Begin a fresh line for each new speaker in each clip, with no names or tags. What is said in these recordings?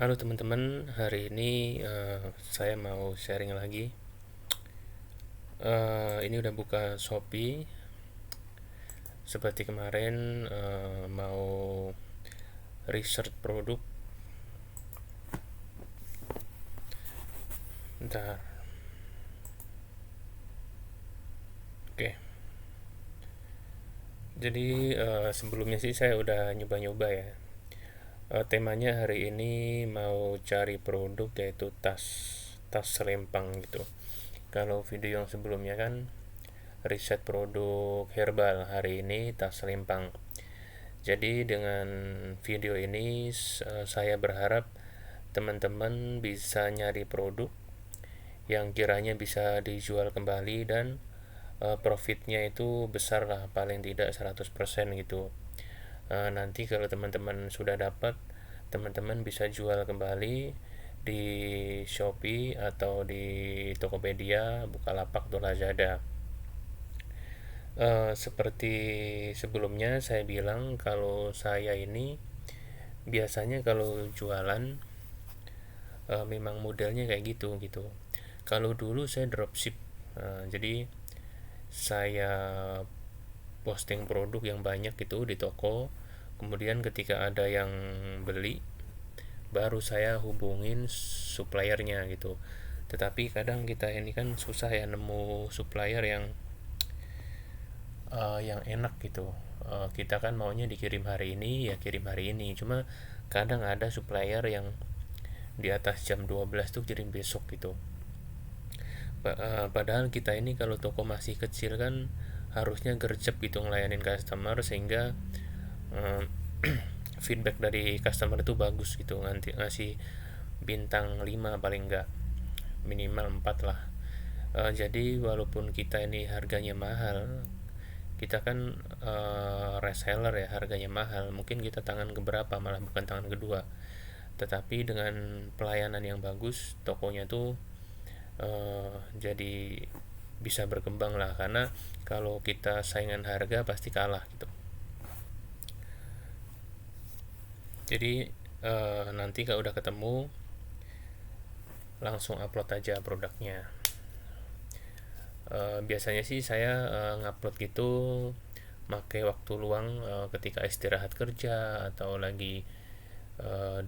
Halo teman-teman, hari ini saya mau sharing lagi. Ini udah buka Shopee. Seperti kemarin mau research produk. Bentar. Oke. Jadi sebelumnya sih saya udah nyoba-nyoba ya. Temanya hari ini mau cari produk yaitu tas selempang gitu. Kalau video yang sebelumnya kan riset produk herbal, hari ini tas selempang. Jadi dengan video ini saya berharap teman-teman bisa nyari produk yang kiranya bisa dijual kembali dan profitnya itu besar lah, paling tidak 100% gitu. Nanti kalau teman-teman sudah dapat, teman-teman bisa jual kembali di Shopee atau di Tokopedia, Bukalapak atau Lazada. Seperti sebelumnya saya bilang, kalau saya ini biasanya kalau jualan memang modelnya kayak gitu. Kalau dulu saya dropship, jadi saya posting produk yang banyak gitu di toko, kemudian ketika ada yang beli baru saya hubungin suppliernya gitu. Tetapi kadang kita ini kan susah ya nemu supplier yang enak gitu. Kita kan maunya dikirim hari ini ya kirim hari ini, cuma kadang ada supplier yang di atas jam 12 tuh kirim besok gitu. Padahal kita ini kalau toko masih kecil kan harusnya gercep gitu ngelayanin customer, sehingga uh, feedback dari customer itu bagus gitu, nanti ngasih bintang 5 paling enggak, minimal 4 lah. Jadi walaupun kita ini harganya mahal, kita kan reseller ya, harganya mahal, mungkin kita tangan keberapa, malah bukan tangan kedua. Tetapi dengan pelayanan yang bagus, tokonya tuh jadi bisa berkembang lah, karena kalau kita saingan harga pasti kalah gitu. Jadi nanti kalau udah ketemu langsung upload aja produknya. Biasanya sih saya ngupload gitu pakai waktu luang, ketika istirahat kerja atau lagi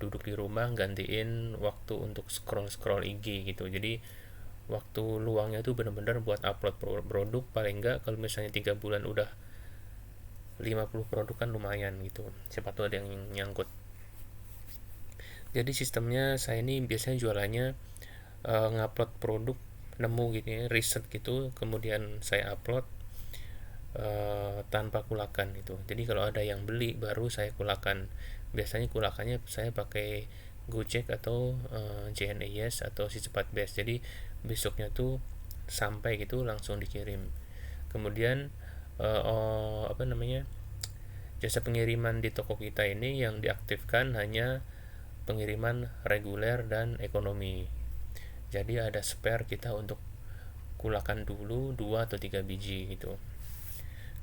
duduk di rumah, gantiin waktu untuk scroll scroll IG gitu. Jadi waktu luangnya tuh bener-bener buat upload produk, paling enggak kalau misalnya 3 bulan udah 50 produk kan lumayan gitu, siapa tahu ada yang nyangkut. Jadi sistemnya saya ini biasanya jualannya ngupload produk, nemu gitu ya, riset gitu, kemudian saya upload tanpa kulakan gitu. Jadi kalau ada yang beli baru saya kulakan. Biasanya kulakannya saya pakai Gojek atau JNEYES atau si cepat best. Jadi besoknya tuh sampai gitu langsung dikirim. Kemudian apa namanya, jasa pengiriman di toko kita ini yang diaktifkan hanya pengiriman reguler dan ekonomi. Jadi ada spare kita untuk kulakan dulu 2 atau 3 biji gitu.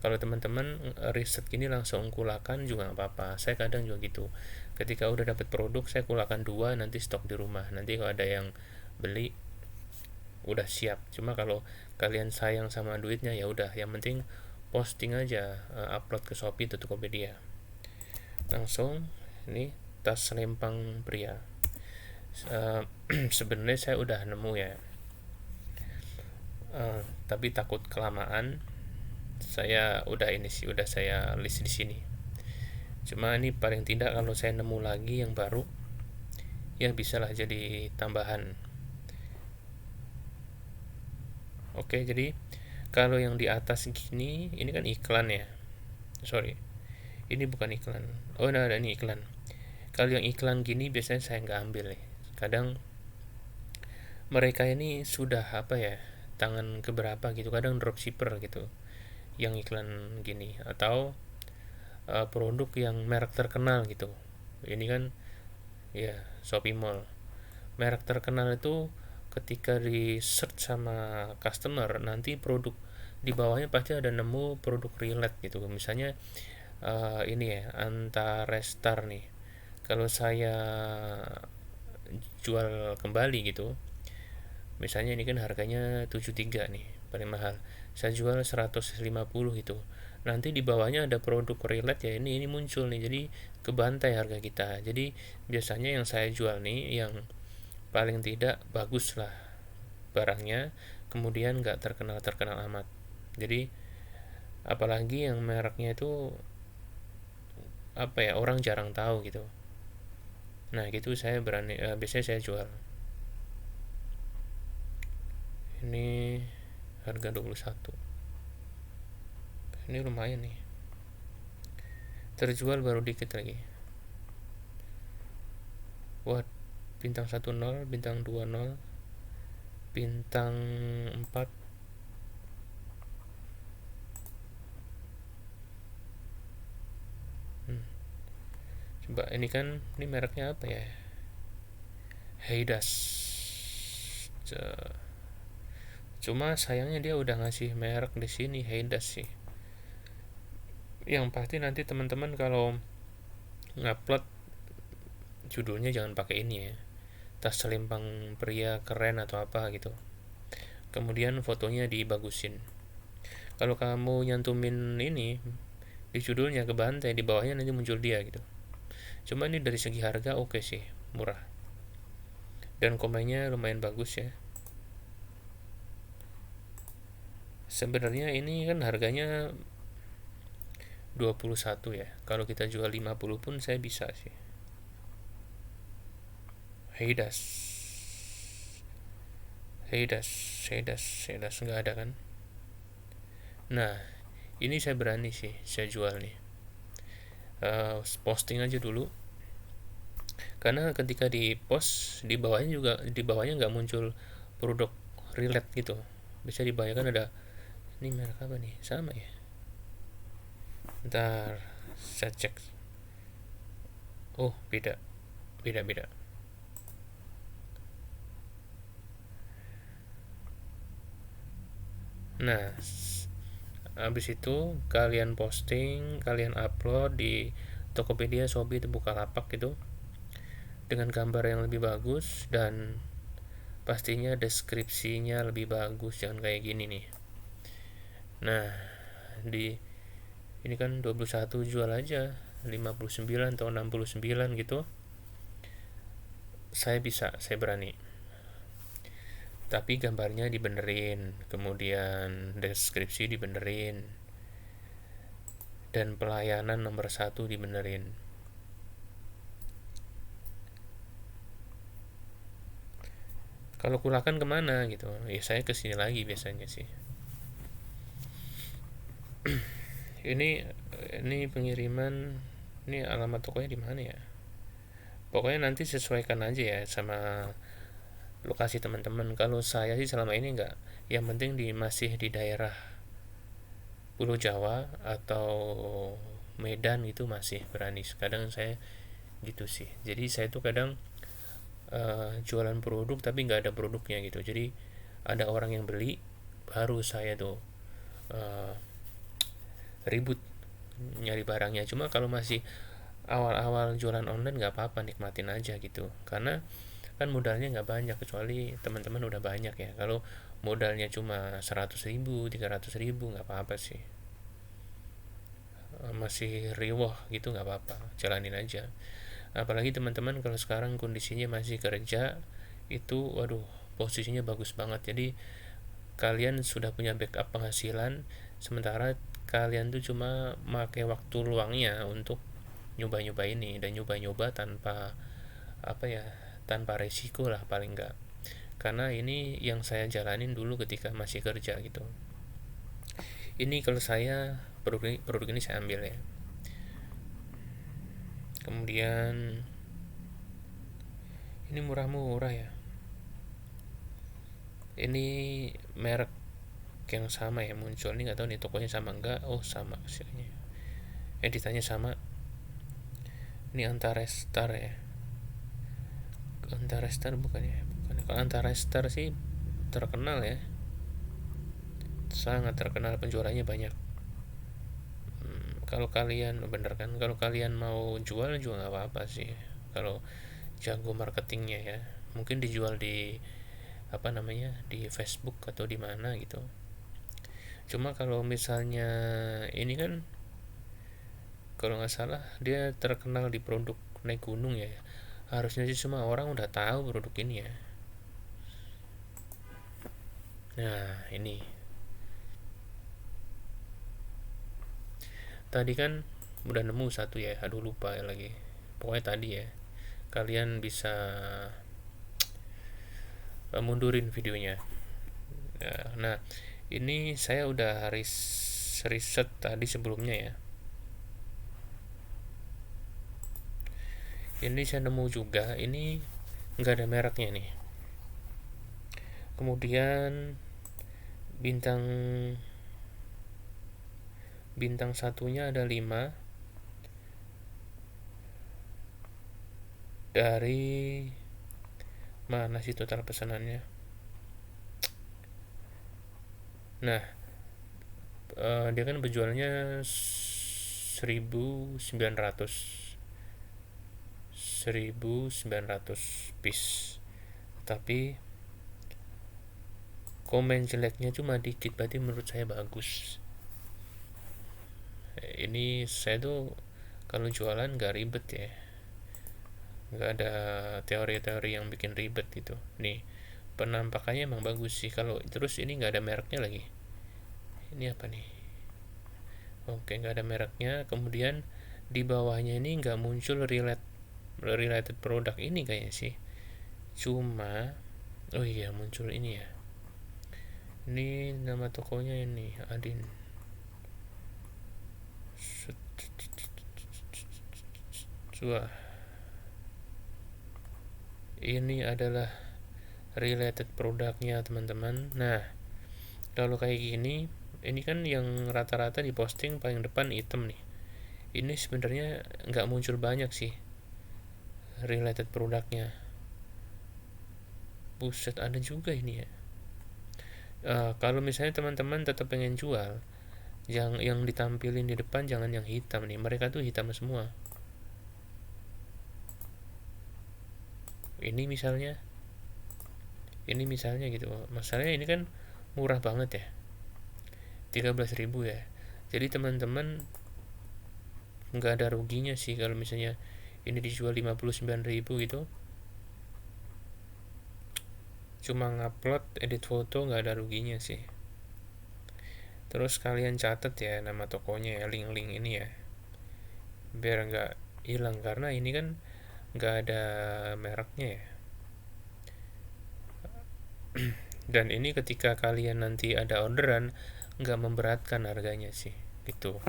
Kalau teman-teman riset gini langsung kulakan juga nggak apa-apa. Saya kadang juga gitu. Ketika udah dapat produk, saya kulakan 2, nanti stok di rumah. Nanti kalau ada yang beli udah siap. Cuma kalau kalian sayang sama duitnya, ya udah, yang penting posting aja, upload ke Shopee atau Tokopedia. Langsung ini tas selempang pria. Sebenarnya saya udah nemu ya, tapi takut kelamaan. Saya udah ini sih, udah saya list di sini. Cuma ini paling tidak kalau saya nemu lagi yang baru, ya bisalah jadi tambahan. Oke, jadi kalau yang di atas gini, ini kan iklan ya. Sorry, ini bukan iklan. Oh, nah, ada ini iklan. Kalau yang iklan gini biasanya saya nggak ambil ya. Kadang mereka ini sudah apa ya, tangan keberapa gitu, kadang dropshipper gitu yang iklan gini, atau produk yang merek terkenal gitu. Ini kan ya Shopee Mall, merek terkenal itu ketika di search sama customer, nanti produk di bawahnya pasti ada nemu produk relate gitu. Misalnya ini ya, Antarestar nih, kalau saya jual kembali gitu. Misalnya ini kan harganya 73 nih, paling mahal. Saya jual 150 itu. Nanti di bawahnya ada produk relate ya, ini muncul nih. Jadi kebantai harga kita. Jadi biasanya yang saya jual nih yang paling tidak bagus lah barangnya, kemudian nggak terkenal terkenal amat. Jadi apalagi yang mereknya itu apa ya, orang jarang tahu gitu. Nah gitu saya berani, biasanya saya jual. Ini harga 21, ini lumayan nih, terjual baru dikit lagi. Wah, bintang 10, bintang 20, bintang 4. Coba ini kan, ini mereknya apa ya? Heidas. Cuma sayangnya dia udah ngasih merek di sini Heidas sih. Yang pasti nanti teman-teman kalau ngupload judulnya jangan pakai ini ya. Tas selempang pria keren atau apa gitu. Kemudian fotonya dibagusin. Kalau kamu nyantumin ini di judulnya ke bantai, di bawahnya nanti muncul dia gitu. Cuma ini dari segi harga oke sih, murah. Dan komennya lumayan bagus ya. Sebenarnya ini kan harganya 21 ya. Kalau kita jual 50 pun saya bisa sih. Heidas. Heidas, Heidas, Heidas nggak ada kan? Nah, ini saya berani sih, saya jual nih. Posting aja dulu. Karena ketika di post di bawahnya nggak muncul produk relate gitu. Bisa dibayangkan ada, ini merek apa nih? Sama ya. Ntar saya cek. Oh, beda. Beda. Nah, habis itu kalian posting, kalian upload di Tokopedia, Shopee, itu Bukalapak gitu dengan gambar yang lebih bagus, dan pastinya deskripsinya lebih bagus, jangan kayak gini nih. Nah, di ini kan 21, jual aja 59 atau 69 gitu. Saya berani. Tapi gambarnya dibenerin, kemudian deskripsi dibenerin, dan pelayanan nomor 1 dibenerin. Kalau kulakan kemana gitu, ya saya kesini lagi biasanya sih. ini pengiriman, ini alamat tokonya di mana ya? Pokoknya nanti sesuaikan aja ya sama lokasi teman-teman. Kalau saya sih selama ini enggak, yang penting masih di daerah Pulau Jawa atau Medan itu masih berani. Kadang saya gitu sih. Jadi saya tuh kadang jualan produk tapi nggak ada produknya gitu. Jadi ada orang yang beli, baru saya tuh uh, ribut nyari barangnya. Cuma kalau masih awal-awal jualan online nggak apa-apa, nikmatin aja gitu. Karena kan modalnya nggak banyak, kecuali teman-teman udah banyak ya. Kalau modalnya cuma 100.000, 300.000 nggak apa-apa sih. Masih riwah gitu nggak apa-apa, jalanin aja. Apalagi teman-teman kalau sekarang kondisinya masih kerja, itu waduh posisinya bagus banget. Jadi kalian sudah punya backup penghasilan, sementara kalian tuh cuma pakai waktu luangnya untuk nyoba-nyoba ini, dan nyoba-nyoba tanpa apa ya, tanpa resiko lah paling enggak. Karena ini yang saya jalanin dulu ketika masih kerja gitu. Ini kalau saya produk ini saya ambil ya. Kemudian ini murah-murah ya. Ini merek yang sama ya muncul, ini nggak tahu nih tokonya sama enggak. Oh sama hasilnya, editannya sama. Ini Antarestar ya. Antarestar bukan ya? Bukan. Kalau Antarestar sih terkenal ya, sangat terkenal, penjualannya banyak. Kalau kalian bener kan, kalau kalian mau jual juga nggak apa-apa sih. Kalau jago marketingnya ya, mungkin dijual di apa namanya, di Facebook atau di mana gitu. Cuma kalau misalnya ini kan, kalau nggak salah dia terkenal di produk naik gunung ya, harusnya sih semua orang udah tahu produk ini ya. Nah ini tadi kan udah nemu satu ya, aduh lupa ya lagi, pokoknya tadi ya, kalian bisa mundurin videonya. Nah ini saya udah riset tadi sebelumnya ya. Ini saya nemu juga, ini nggak ada mereknya nih. Kemudian bintang bintang satunya ada 5 dari mana sih total pesanannya. Nah dia kan berjualnya 1900 piece, tapi komen jeleknya cuma dikit, berarti menurut saya bagus. Ini saya tuh kalau jualan gak ribet ya, nggak ada teori-teori yang bikin ribet gitu. Nih penampakannya emang bagus sih, kalau terus ini nggak ada mereknya lagi. Ini apa nih? Oke, nggak ada mereknya. Kemudian di bawahnya ini nggak muncul related product ini kayaknya sih. Cuma oh iya muncul ini ya. Ini nama tokonya ini Adin. Wah, ini adalah related produknya teman-teman. Nah, kalau kayak gini, ini kan yang rata-rata diposting paling depan item nih. Ini sebenarnya nggak muncul banyak sih related produknya. Buset, ada juga ini ya. Kalau misalnya teman-teman tetap pengen jual, yang ditampilin di depan jangan yang hitam nih. Mereka tuh hitam semua. Ini misalnya, gitu. Masalahnya ini kan murah banget ya. 13.000 ya. Jadi teman-teman nggak ada ruginya sih kalau misalnya ini dijual 59.000 gitu. Cuma ngupload edit foto nggak ada ruginya sih. Terus kalian catat ya nama tokonya ya, link-link ini ya, biar nggak hilang, karena ini kan nggak ada mereknya ya. Dan ini ketika kalian nanti ada orderan nggak memberatkan harganya sih gitu.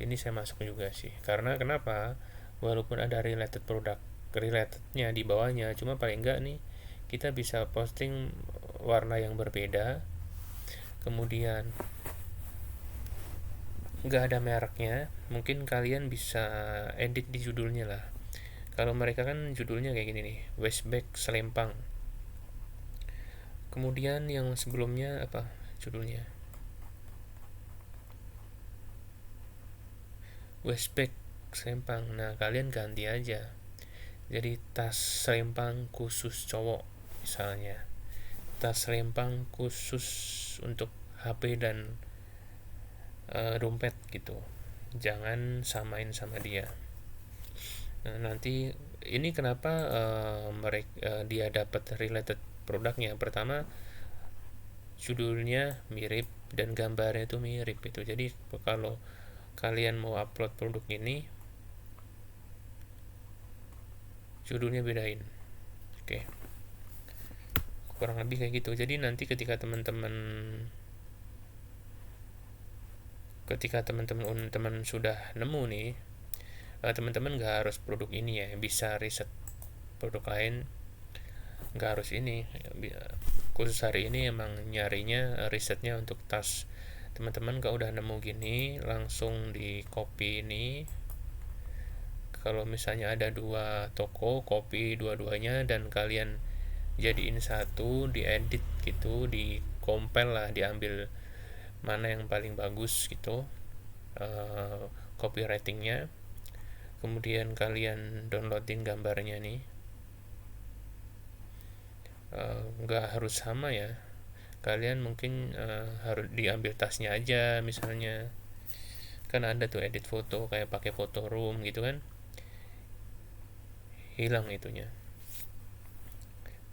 Ini saya masuk juga sih, karena kenapa, walaupun ada related produk relatednya di bawahnya, cuma paling enggak nih kita bisa posting warna yang berbeda, kemudian nggak ada mereknya, mungkin kalian bisa edit di judulnya lah. Kalau mereka kan judulnya kayak gini nih, Westback Selempang. Kemudian yang sebelumnya apa judulnya? Westback Selempang. Nah, kalian ganti aja. Jadi tas selempang khusus cowok misalnya. Tas selempang khusus untuk HP dan dompet gitu. Jangan samain sama dia. Nah, nanti ini kenapa dia dapat related produknya. Pertama, judulnya mirip dan gambarnya itu mirip itu. Jadi kalau kalian mau upload produk ini, judulnya bedain. Oke, kurang lebih kayak gitu. Jadi nanti ketika teman-teman sudah nemu nih, teman-teman nggak harus produk ini ya, bisa riset produk lain, nggak harus ini. Khusus hari ini emang nyarinya risetnya untuk tas. Teman-teman kalau udah nemu gini, langsung di copy ini. Kalau misalnya ada 2 toko, copy dua-duanya dan kalian jadiin satu, diedit gitu, di compile lah, diambil mana yang paling bagus gitu, copywritingnya. Kemudian kalian downloadin gambarnya nih, nggak harus sama ya, kalian mungkin harus diambil tasnya aja misalnya, kan ada tuh edit foto kayak pakai foto room gitu kan, hilang itunya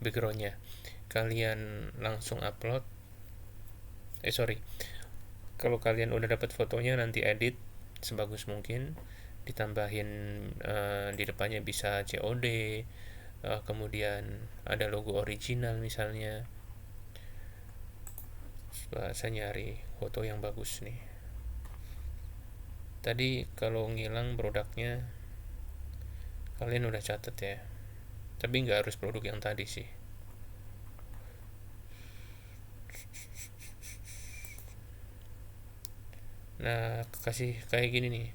backgroundnya, kalian langsung upload, sorry, kalau kalian udah dapat fotonya nanti edit sebagus mungkin, ditambahin di depannya bisa COD, kemudian ada logo original misalnya. Saya nyari foto yang bagus nih. Tadi kalau ngilang produknya kalian udah catat ya, tapi nggak harus produk yang tadi sih. Nah, kasih kayak gini nih,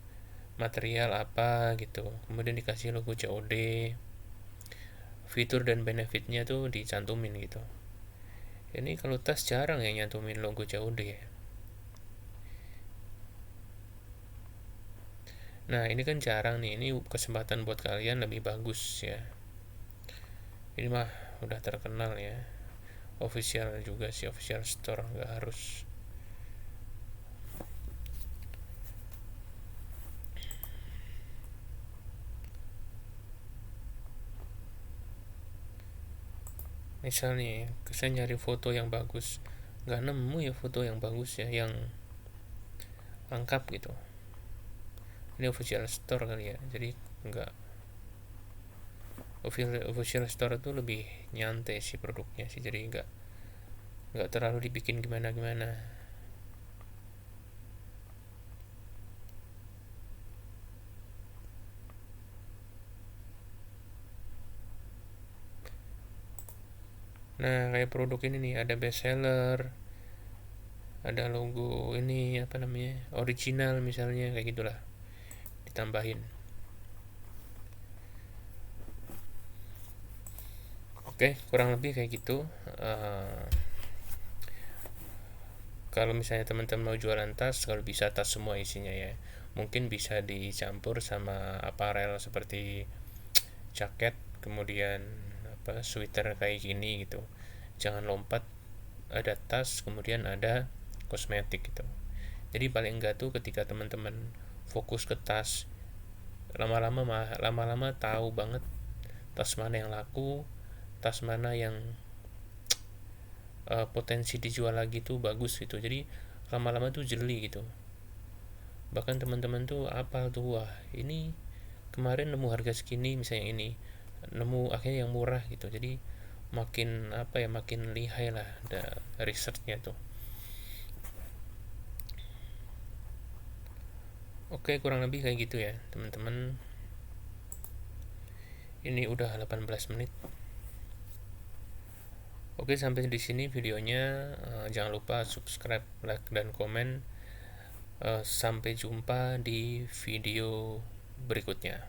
material apa gitu, kemudian dikasih logo COD, fitur dan benefitnya tuh dicantumin gitu. Ini kalau tas jarang ya nyantumin logo COD ya. Nah ini kan jarang nih, ini kesempatan buat kalian lebih bagus ya. Ini mah udah terkenal ya, official juga sih, official store, nggak harus. Misal nih, saya nyari foto yang bagus, nggak nemu ya foto yang bagus ya, yang lengkap gitu. Ini official store kali ya, jadi nggak, official store itu lebih nyantai sih produknya sih, jadi nggak terlalu dibikin gimana gimana. Nah kayak produk ini nih, ada best seller, ada logo ini apa namanya, original misalnya, kayak gitulah ditambahin. Oke, kurang lebih kayak gitu. Uh, Kalau misalnya teman-teman mau jualan tas, kalau bisa tas semua isinya ya, mungkin bisa dicampur sama aparel seperti jaket, kemudian apa, sweater kayak gini gitu. Jangan lompat, ada tas kemudian ada kosmetik gitu. Jadi paling enggak tuh ketika teman-teman fokus ke tas, lama-lama tahu banget tas mana yang laku, tas mana yang potensi dijual lagi tuh bagus gitu. Jadi lama-lama tuh jeli gitu, bahkan teman-teman tuh apal tuh, wah ini kemarin nemu harga segini misalnya, ini nemu akhirnya yang murah gitu. Jadi makin apa ya, makin lihai lah ada researchnya tuh. Oke, kurang lebih kayak gitu ya teman-teman. Ini udah 18 menit. Oke, sampai di sini videonya. Jangan lupa subscribe, like, dan komen. Sampai jumpa di video berikutnya.